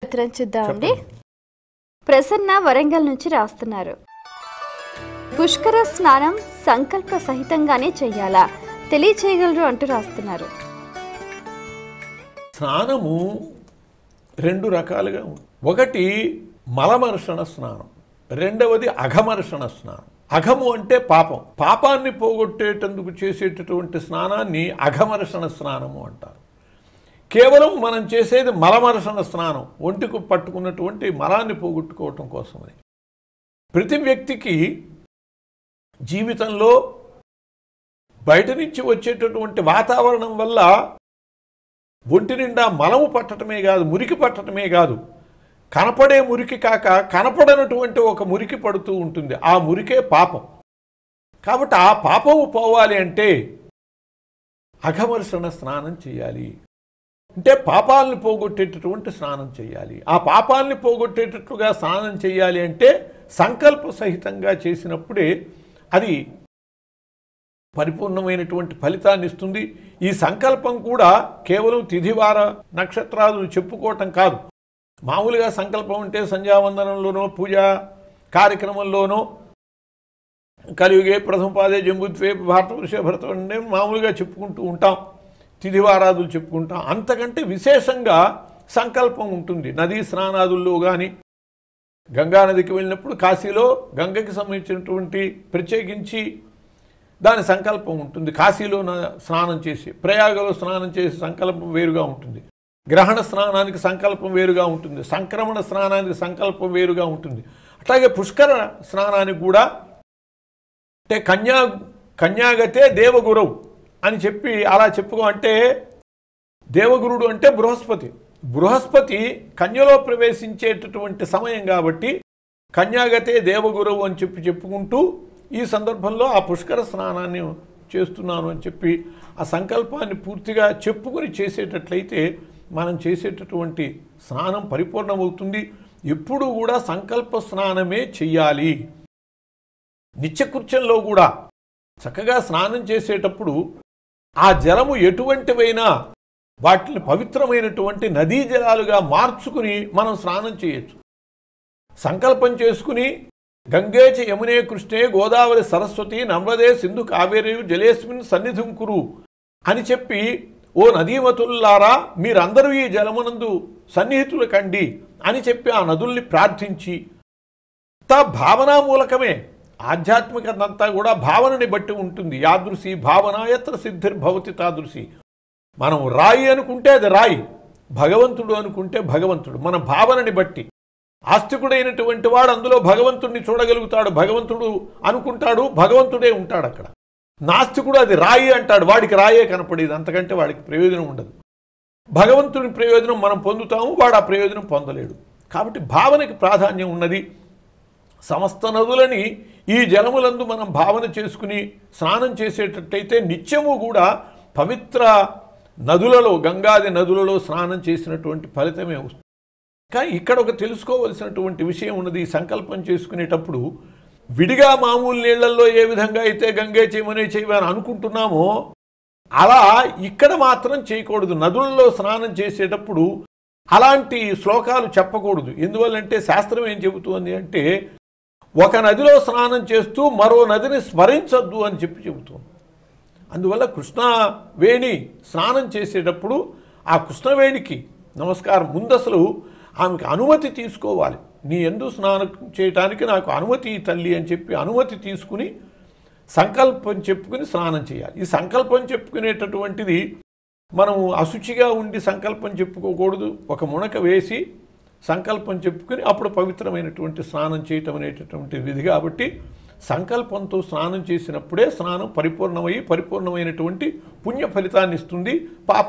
ఉత్తరం చూద్దామండి. ప్రసన్న వరంగల్ నుంచి రాస్తున్నారు. పుష్కర స్నానం సంకల్ప సహితంగానే చెయ్యాలా, తెలియచేయగలరు అంటూ రాస్తున్నారు. స్నానము రెండు రకాలుగా ఉంది. ఒకటి మలమర్షణ స్నానం, రెండవది అఘమర్షణ స్నానం. అఘము అంటే పాపం, పాపాన్ని పోగొట్టేటందుకు చేసేటటువంటి స్నానాన్ని అఘమర్షణ స్నానము అంటారు. కేవలం మనం చేసేది మలమర్షణ స్నానం, ఒంటికి పట్టుకున్నటువంటి మలాన్ని పోగొట్టుకోవటం కోసమని. ప్రతి వ్యక్తికి జీవితంలో బయట నుంచి వచ్చేటటువంటి వాతావరణం వల్ల ఒంటి నిండా మలము పట్టడమే కాదు, మురికి పట్టడమే కాదు, కనపడే మురికి కాక కనపడనటువంటి ఒక మురికి పడుతూ ఉంటుంది. ఆ మురికే పాపం. కాబట్టి ఆ పాపము పోవాలి అంటే అఘమర్షణ స్నానం చేయాలి. అంటే పాపాలను పోగొట్టేటటువంటి స్నానం చేయాలి. ఆ పాపాలని పోగొట్టేటట్లుగా స్నానం చేయాలి అంటే సంకల్ప సహితంగా చేసినప్పుడే అది పరిపూర్ణమైనటువంటి ఫలితాన్ని ఇస్తుంది. ఈ సంకల్పం కూడా కేవలం తిథివార నక్షత్రాలు చెప్పుకోవటం కాదు. మామూలుగా సంకల్పం అంటే సంధ్యావందనంలోనో పూజా కార్యక్రమంలోనో కలియుగే ప్రథమ పాదే జంబుద్వే భారతవర్ష భరతం మామూలుగా చెప్పుకుంటూ ఉంటాం, తిథివారాదులు చెప్పుకుంటాం. అంతకంటే విశేషంగా సంకల్పం ఉంటుంది. నదీ స్నానాదుల్లో కానీ, గంగా నదికి వెళ్ళినప్పుడు కాశీలో గంగకి సంబంధించినటువంటి ప్రత్యేకించి దాని సంకల్పం ఉంటుంది. కాశీలో స్నానం చేసి, ప్రయాగలో స్నానం చేసి సంకల్పం వేరుగా ఉంటుంది. గ్రహణ స్నానానికి సంకల్పం వేరుగా ఉంటుంది. సంక్రమణ స్నానానికి సంకల్పం వేరుగా ఉంటుంది. అట్లాగే పుష్కర స్నానానికి కూడా అంటే కన్యాగతే దేవగురవు అని చెప్పి అలా చెప్పుకో. అంటే దేవగురుడు అంటే బృహస్పతి. బృహస్పతి కన్యలో ప్రవేశించేటటువంటి సమయం కాబట్టి కన్యాగతే దేవగురవు అని చెప్పుకుంటూ ఈ సందర్భంలో ఆ పుష్కర స్నానాన్ని చేస్తున్నాను అని చెప్పి ఆ సంకల్పాన్ని పూర్తిగా చెప్పుకొని చేసేటట్లయితే మనం చేసేటటువంటి స్నానం పరిపూర్ణమవుతుంది. ఎప్పుడూ కూడా సంకల్ప స్నానమే చెయ్యాలి. నిత్యకృత్యంలో కూడా చక్కగా స్నానం చేసేటప్పుడు ఆ జలము ఎటువంటివైనా వాటిని పవిత్రమైనటువంటి నదీ జలాలుగా మార్చుకుని మనం స్నానం చేయొచ్చు. సంకల్పం చేసుకుని గంగే చ యమునే కృష్ణే గోదావరి సరస్వతి నర్మదే సింధు కావేరి జలేస్మిన్ సన్నిధిం కురు అని చెప్పి, ఓ నదీమతుల్లారా మీరందరూ ఈ జలమునందు సన్నిహితులు కండి అని చెప్పి ఆ నదుల్ని ప్రార్థించి, భావనామూలకమే ఆధ్యాత్మికతంతా కూడా భావనని బట్టి ఉంటుంది. యాదృశి భావన యత్ర సిద్ధిర్భవతి తాదృశి. మనం రాయి అనుకుంటే అది రాయి, భగవంతుడు అనుకుంటే భగవంతుడు. మన భావనని బట్టి ఆస్తికుడైనటువంటి వాడు అందులో భగవంతుడిని చూడగలుగుతాడు, భగవంతుడు అనుకుంటాడు, భగవంతుడే ఉంటాడు అక్కడ. నాస్తికుడు అది రాయి అంటాడు, వాడికి రాయే కనపడేది, అంతకంటే వాడికి ప్రయోజనం ఉండదు. భగవంతుని ప్రయోజనం మనం పొందుతాము, వాడు ఆ ప్రయోజనం పొందలేడు. కాబట్టి భావనకి ప్రాధాన్యం ఉన్నది. సమస్త నదులని ఈ జలములందు మనం భావన చేసుకుని స్నానం చేసేటట్టయితే నిత్యము కూడా పవిత్ర నదులలో, గంగాది నదులలో స్నానం చేసినటువంటి ఫలితమే వస్తుంది. కానీ ఇక్కడ ఒక తెలుసుకోవలసినటువంటి విషయం ఉన్నది. ఈ సంకల్పం చేసుకునేటప్పుడు విడిగా మామూలు నీళ్లలో ఏ విధంగా అయితే గంగే చేయమనే చేయమని అనుకుంటున్నామో అలా ఇక్కడ మాత్రం చేయకూడదు. నదులలో స్నానం చేసేటప్పుడు అలాంటి శ్లోకాలు చెప్పకూడదు. ఎందువల్లంటే శాస్త్రం ఏం చెబుతుంది అంటే, ఒక నదిలో స్నానం చేస్తూ మరో నదిని స్మరించొద్దు అని చెబుతుంది. అందువల్ల కృష్ణవేణి స్నానం చేసేటప్పుడు ఆ కృష్ణవేణికి నమస్కారం, ముందసలు ఆమెకు అనుమతి తీసుకోవాలి. నీ యందు స్నానం చేయటానికి నాకు అనుమతి తల్లి అని చెప్పి అనుమతి తీసుకుని సంకల్పం చెప్పుకుని స్నానం చేయాలి. ఈ సంకల్పం చెప్పుకునేటటువంటిది మనము అశుచిగా ఉండి సంకల్పం చెప్పుకోకూడదు. ఒక మునక వేసి సంకల్పం చెప్పుకుని అప్పుడు పవిత్రమైనటువంటి స్నానం చేయటం అనేటటువంటి విధి. కాబట్టి సంకల్పంతో స్నానం చేసినప్పుడే స్నానం పరిపూర్ణమైనటువంటి పుణ్య ఫలితాన్ని ఇస్తుంది. పాప